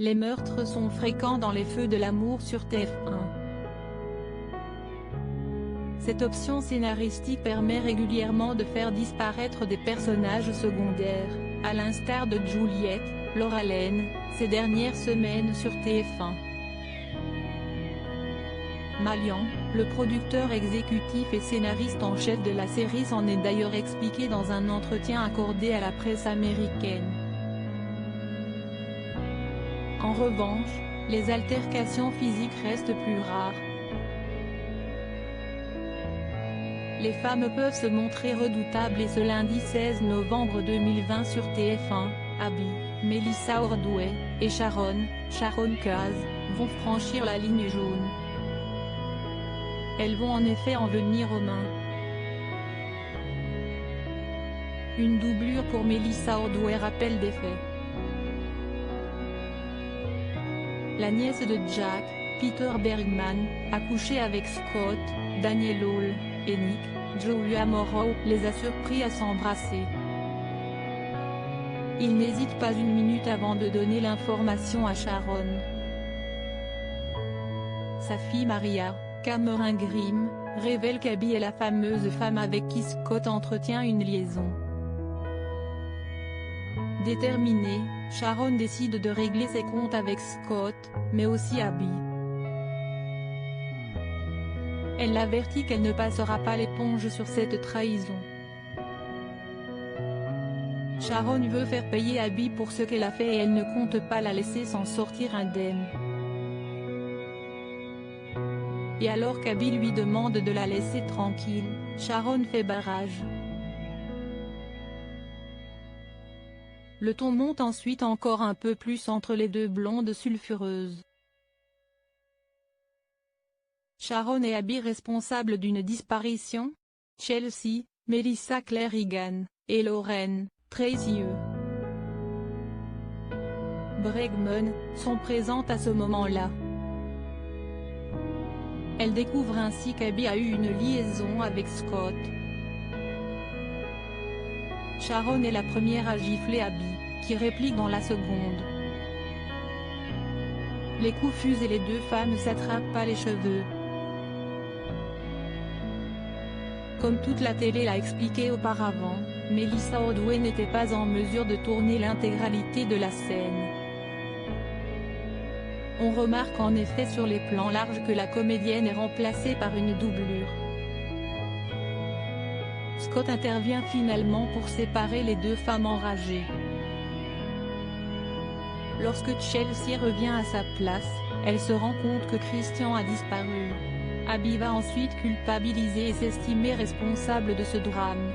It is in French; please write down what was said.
Les meurtres sont fréquents dans Les Feux de l'amour sur TF1. Cette option scénaristique permet régulièrement de faire disparaître des personnages secondaires, à l'instar de Juliette, Laura Lane, ces dernières semaines sur TF1. Malian, le producteur exécutif et scénariste en chef de la série s'en est d'ailleurs expliqué dans un entretien accordé à la presse américaine. En revanche, les altercations physiques restent plus rares. Les femmes peuvent se montrer redoutables et ce lundi 16 novembre 2020 sur TF1, Abby, Melissa Ordway, et Sharon Kaz, vont franchir la ligne jaune. Elles vont en effet en venir aux mains. Une doublure pour Melissa Ordway rappelle des faits. La nièce de Jack, Peter Bergman, a couché avec Scott, Daniel Hall, et Nick, Julia Morrow, les a surpris à s'embrasser. Il n'hésite pas une minute avant de donner l'information à Sharon. Sa fille Maria, Cameron Grimm, révèle qu'Abby est la fameuse femme avec qui Scott entretient une liaison. Déterminée, Sharon décide de régler ses comptes avec Scott, mais aussi Abby. Elle l'avertit qu'elle ne passera pas l'éponge sur cette trahison. Sharon veut faire payer Abby pour ce qu'elle a fait et elle ne compte pas la laisser s'en sortir indemne. Et alors qu'Abby lui demande de la laisser tranquille, Sharon fait barrage. Le ton monte ensuite encore un peu plus entre les deux blondes sulfureuses. Sharon et Abby responsables d'une disparition? Chelsea, Melissa Claire Egan, et Lauren, Tracy Bregman, sont présentes à ce moment-là. Elle découvre ainsi qu'Abby a eu une liaison avec Scott. Sharon est la première à gifler Abby, qui réplique dans la seconde. Les coups fusent et les deux femmes s'attrapent pas les cheveux. Comme toute la télé l'a expliqué auparavant, Melissa Ordway n'était pas en mesure de tourner l'intégralité de la scène. On remarque en effet sur les plans larges que la comédienne est remplacée par une doublure. Scott intervient finalement pour séparer les deux femmes enragées. Lorsque Chelsea revient à sa place, elle se rend compte que Christian a disparu. Abby va ensuite culpabiliser et s'estimer responsable de ce drame.